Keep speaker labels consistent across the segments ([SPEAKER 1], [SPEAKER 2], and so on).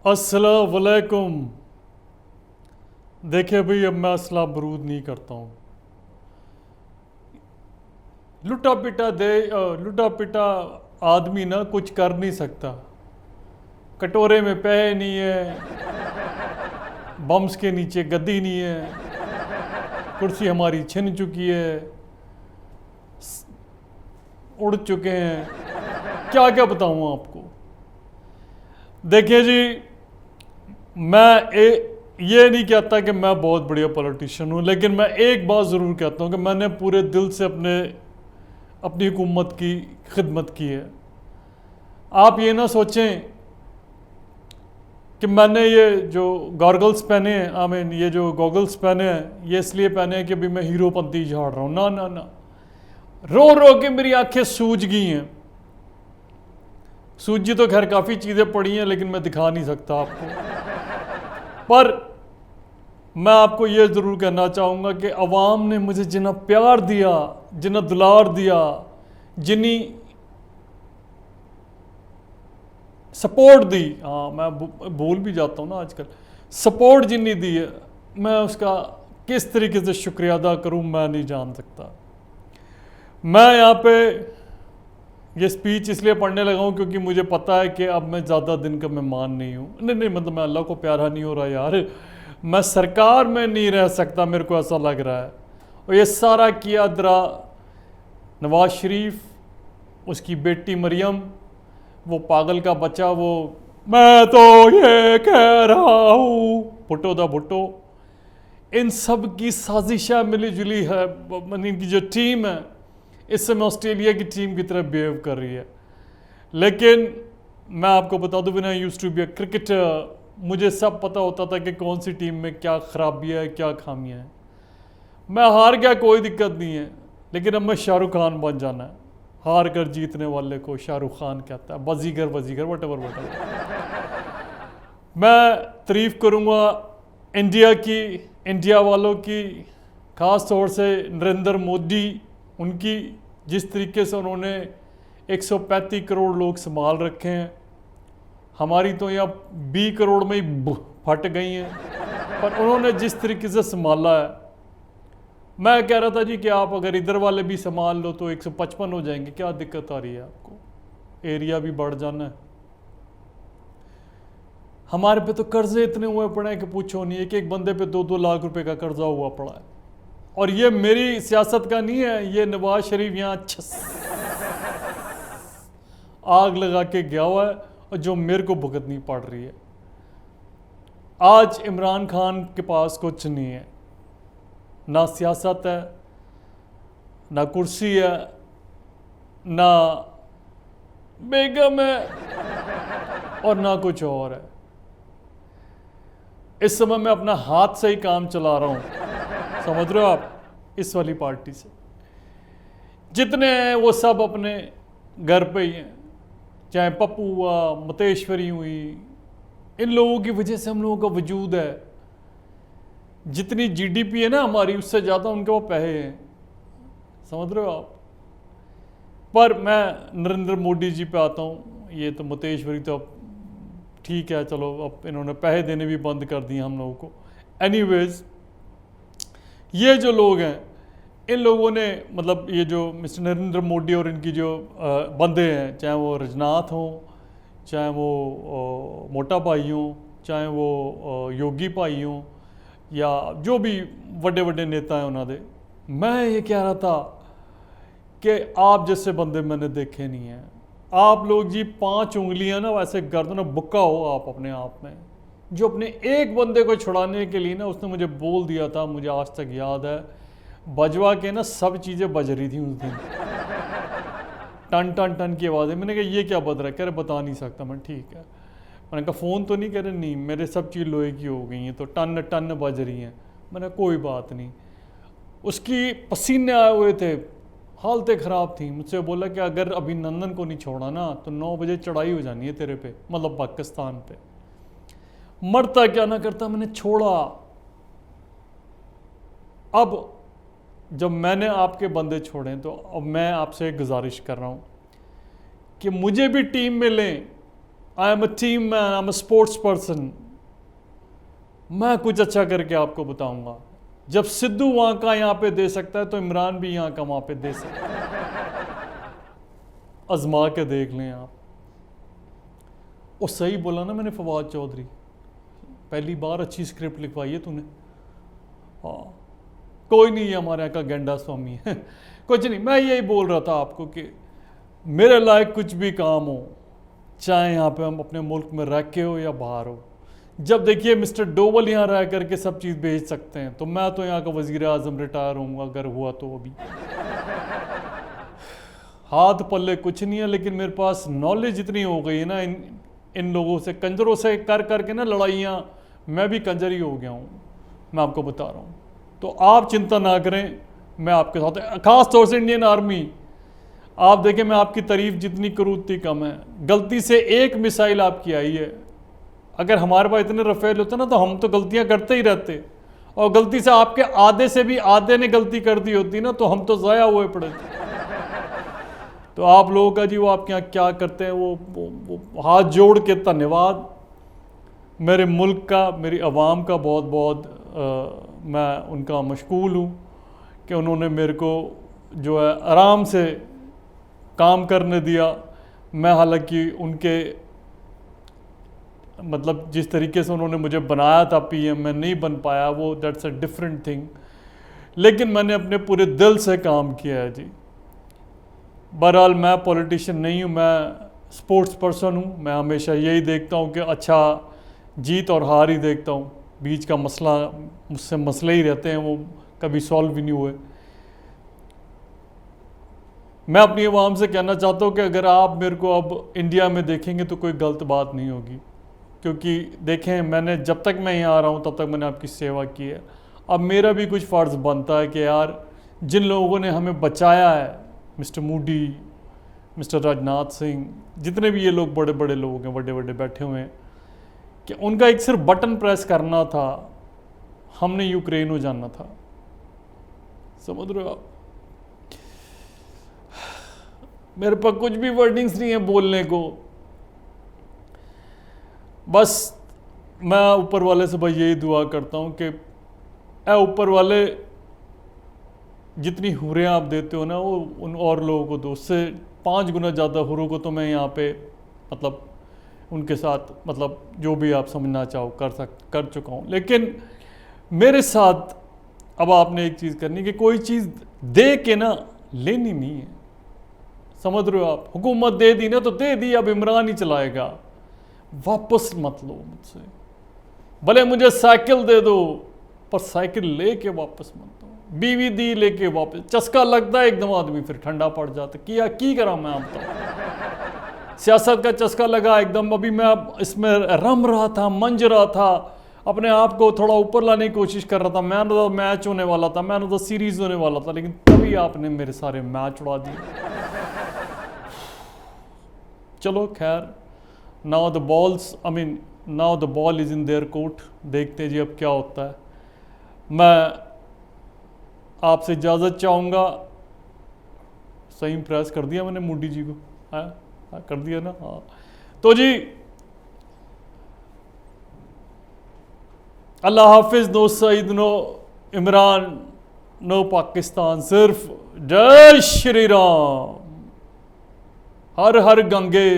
[SPEAKER 1] अस्सलाम वालेकुम। देखिए भाई, अब मैं असला बरूद नहीं करता हूँ। लुटा पिटा आदमी ना कुछ कर नहीं सकता। कटोरे में पैसे नहीं है, बम्स के नीचे गद्दी नहीं है, कुर्सी हमारी छिन चुकी है, उड़ चुके हैं, क्या क्या बताऊँ आपको। देखिए जी, ये नहीं कहता कि मैं बहुत बढ़िया पॉलिटिशियन हूँ, लेकिन मैं एक बात ज़रूर कहता हूँ कि मैंने पूरे दिल से अपनी हुकूमत की खिदमत की है। आप ये ना सोचें कि मैंने ये जो गॉगल्स पहने हैं, ये जो गॉगल्स पहने हैं, ये इसलिए पहने हैं कि अभी मैं हीरोपंती झाड़ रहा हूँ। ना ना ना, रो रो के मेरी आंखें सूज गई हैं। सूजी तो खैर काफ़ी चीज़ें पड़ी हैं, लेकिन मैं दिखा नहीं सकता आपको। पर मैं आपको ये ज़रूर कहना चाहूँगा कि अवाम ने मुझे जितना प्यार दिया, जितना दुलार दिया, जितनी सपोर्ट दी, हाँ मैं भूल भी जाता हूँ ना आजकल, सपोर्ट जितनी दी है, मैं उसका किस तरीके से शुक्रिया अदा करूँ मैं नहीं जान सकता। मैं यहाँ पे ये स्पीच इसलिए पढ़ने लगा हूँ क्योंकि मुझे पता है कि अब मैं ज़्यादा दिन का मेहमान नहीं हूँ। नहीं, मतलब मैं अल्लाह को प्यारा नहीं हो रहा यार, मैं सरकार में नहीं रह सकता, मेरे को ऐसा लग रहा है। और ये सारा किया दरा नवाज शरीफ, उसकी बेटी मरियम, वो पागल का बच्चा, वो मैं तो ये कह रहा हूँ, भुट्टो दा भुट्टो, इन सब की साजिशा मिली जुली है। इनकी जो टीम है इस समय ऑस्ट्रेलिया की टीम की तरह बिहेव कर रही है। लेकिन मैं आपको बता दूं, बिना used to be a cricketer, मुझे सब पता होता था कि कौन सी टीम में क्या खराबियाँ है, क्या खामियाँ हैं। मैं हार गया, कोई दिक्कत नहीं है, लेकिन अब मैं शाहरुख खान बन जाना है। हार कर जीतने वाले को शाहरुख खान कहता है, बजीगर बजीगर वट एवर। मैं तारीफ़ करूँगा इंडिया की, इंडिया वालों की, ख़ास तौर से नरेंद्र मोदी, उनकी जिस तरीके से उन्होंने 135 करोड़ लोग संभाल रखे हैं। हमारी तो यहाँ 20 करोड़ में ही फट गई हैं, पर उन्होंने जिस तरीके से संभाला है, मैं कह रहा था जी कि आप अगर इधर वाले भी संभाल लो तो 155 हो जाएंगे, क्या दिक्कत आ रही है आपको, एरिया भी बढ़ जाना है। हमारे पे तो कर्जे इतने हुए पड़े हैं कि पूछो नहीं, एक बंदे पे 2-2 लाख रुपए का कर्जा हुआ पड़ा है। और ये मेरी सियासत का नहीं है, ये नवाज शरीफ यहाँ आग लगा के गया हुआ है और जो मेरे को भुगतनी पड़ रही है। आज इमरान खान के पास कुछ नहीं है, ना सियासत है, ना कुर्सी है, ना बेगम है, और ना कुछ और है। इस समय मैं अपना हाथ से ही काम चला रहा हूँ, समझ रहे हो आप। इस वाली पार्टी से जितने हैं वो सब अपने घर पे ही हैं, चाहे पप्पू हुआ, मतेश्वरी हुई, इन लोगों की वजह से हम लोगों का वजूद है। जितनी जीडीपी है ना हमारी, उससे ज़्यादा उनके वो पैसे हैं, समझ रहे हो आप। पर मैं नरेंद्र मोदी जी पे आता हूँ। ये तो मतेश्वरी तो अब ठीक है, चलो अब इन्होंने पैसे देने भी बंद कर दिए हम लोगों को। एनीवेज, ये जो लोग हैं, इन लोगों ने, मतलब ये जो मिस्टर नरेंद्र मोदी और इनकी जो बंदे हैं, चाहे वो रजनाथ हों, चाहे वो मोटा भाई हों, चाहे वो योगी भाई हों, या जो भी बड़े बड़े नेता हैं उन्होंने, मैं ये कह रहा था कि आप जैसे बंदे मैंने देखे नहीं हैं। आप लोग जी 5 उंगलियां ना वैसे गर्दन में बुक्का हो आप अपने आप में। जो अपने एक बंदे को छुड़ाने के लिए ना, उसने मुझे बोल दिया था, मुझे आज तक याद है, बजवा के ना सब चीज़ें बज रही थी उस दिन, टन टन टन की आवाज़ें। मैंने कहा ये क्या बज रहा है, कह रहे बता नहीं सकता। मैं ठीक है, मैंने कहा फ़ोन तो नहीं, कह रहे नहीं, मेरे सब चीज़ लोहे की हो गई हैं तो टन टन बज रही हैं। मैंने कोई बात नहीं। उसकी पसीने आए हुए थे, हालतें ख़राब थी। मुझसे बोला कि अगर अभिनंदन को नहीं छोड़ा ना तो 9 बजे चढ़ाई हो जानी है तेरे पे, मतलब पाकिस्तान पे। मरता क्या ना करता, मैंने छोड़ा। अब जब मैंने आपके बंदे छोड़े तो अब मैं आपसे गुजारिश कर रहा हूँ कि मुझे भी टीम में लें। I am a team man, I am a sports person. मैं कुछ अच्छा करके आपको बताऊंगा। जब सिद्धू वहां का यहां पे दे सकता है तो इमरान भी यहां का वहां पे दे सकता है। आजमा के देख लें आप। वो सही बोला ना मैंने, फवाद चौधरी, पहली बार अच्छी स्क्रिप्ट लिखवाई है तूने। हाँ, कोई नहीं, है हमारे यहाँ का गेंडा स्वामी है। कुछ नहीं, मैं यही बोल रहा था आपको कि मेरे लायक कुछ भी काम हो, चाहे यहाँ पे हम अपने मुल्क में रह के हो या बाहर हो, जब देखिए मिस्टर डोवल यहाँ रह करके सब चीज़ भेज सकते हैं, तो मैं तो यहाँ का वजीर आजम रिटायर होऊंगा अगर हुआ तो। अभी हाथ पल्ले कुछ नहीं है, लेकिन मेरे पास नॉलेज इतनी हो गई है ना इन लोगों से, कंजरों से कर करके ना लड़ाइयाँ, मैं भी कंजर ही हो गया हूँ, मैं आपको बता रहा हूँ। तो आप चिंता ना करें, मैं आपके साथ, खास तौर से इंडियन आर्मी। आप देखें, मैं आपकी तारीफ जितनी करूँ उतनी कम है। गलती से एक मिसाइल आपकी आई है, अगर हमारे पास इतने रफेल होते ना तो हम तो गलतियां करते ही रहते, और गलती से आपके आधे से भी आधे ने गलती कर दी होती ना तो हम तो ज़ाया हुए पड़े थे। तो आप लोगों का जी, वो आपके यहाँ क्या करते हैं, वो हाथ जोड़ के धन्यवाद। मेरे मुल्क का, मेरी आवाम का बहुत बहुत मैं उनका मशकूर हूँ कि उन्होंने मेरे को जो है आराम से काम करने दिया। मैं हालांकि उनके मतलब जिस तरीके से उन्होंने मुझे बनाया था पीएम, मैं नहीं बन पाया, वो दैट्स अ डिफरेंट थिंग, लेकिन मैंने अपने पूरे दिल से काम किया है जी। बहरहाल मैं पॉलिटिशियन नहीं हूँ, मैं स्पोर्ट्स पर्सन हूँ। मैं हमेशा यही देखता हूँ कि अच्छा जीत और हार ही देखता हूँ, बीच का मसला मुझसे मसले ही रहते हैं, वो कभी सॉल्व भी नहीं हुए। मैं अपनी आवाम से कहना चाहता हूँ कि अगर आप मेरे को अब इंडिया में देखेंगे तो कोई गलत बात नहीं होगी, क्योंकि देखें मैंने जब तक मैं यहाँ आ रहा हूँ तब तक मैंने आपकी सेवा की है। अब मेरा भी कुछ फ़र्ज़ बनता है कि यार जिन लोगों ने हमें बचाया है, मिस्टर मोदी, मिस्टर राजनाथ सिंह, जितने भी ये लोग बड़े बड़े लोग हैं, बड़े बड़े बैठे हुए हैं, कि उनका एक सिर्फ बटन प्रेस करना था, हमने यूक्रेन को जानना था। समझ रहे हो आप? मेरे पास कुछ भी वर्डिंग्स नहीं है बोलने को। बस मैं ऊपर वाले से भाई यही दुआ करता हूँ कि ऊपर वाले जितनी हुरें आप देते हो ना वो उन और लोगों को दो, उससे 5 गुना ज़्यादा हुरों को तो मैं यहाँ पे मतलब उनके साथ मतलब जो भी आप समझना चाहो कर चुका हूँ। लेकिन मेरे साथ अब आपने एक चीज़ करनी कि कोई चीज़ दे के ना लेनी नहीं है। समझ रहे हो आप? हुकूमत दे दी ना तो दे दी, अब इमरान ही चलाएगा, वापस मत लो मुझसे। भले मुझे साइकिल दे दो पर साइकिल लेके वापस मत दो। बीवी दी लेके वापस, चस्का लगता है एकदम आदमी फिर ठंडा पड़ जाता। किया की करा मैं आप बताऊँ, सियासत का चस्का लगा एकदम। अभी मैं इसमें रम रहा था, मंज रहा था, अपने आप को थोड़ा ऊपर लाने की कोशिश कर रहा था। मैन ऑफ द मैच होने वाला था, मैन ऑफ द सीरीज होने वाला था, लेकिन तभी आपने मेरे सारे मैच उड़ा दिए। चलो खैर, now the ball is in their court. देखते हैं जी अब क्या होता है। मैं आपसे इजाज़त चाहूँगा। सही इम्प्रेस कर दिया मैंने मोदी जी को, हाँ कर दिया ना। हाँ तो जी अल्लाह हाफिज़, no Saeed, no Imran, no Pakistan, सिर्फ जय श्री राम, हर हर गंगे।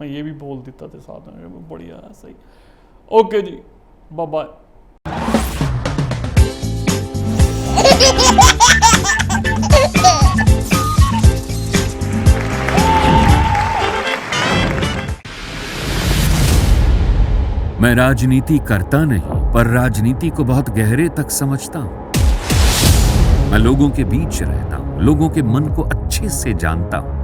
[SPEAKER 1] मैं ये भी बोल देता था साथ में, बढ़िया है, सही। ओके जी, बाय बाय।
[SPEAKER 2] मैं राजनीति करता नहीं, पर राजनीति को बहुत गहरे तक समझता हूं। मैं लोगों के बीच रहता हूं, लोगों के मन को अच्छे से जानता हूं।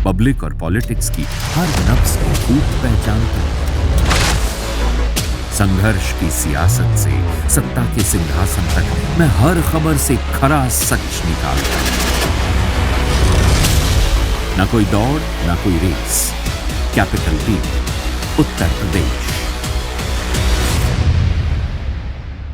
[SPEAKER 2] पब्लिक और पॉलिटिक्स की हर नब्ज को खूब पहचानता हूं। संघर्ष की सियासत से सत्ता के सिंहासन तक मैं हर खबर से खरा सच निकालता हूं। ना कोई दौड़, ना कोई race. Capital T, Uttar Pradesh.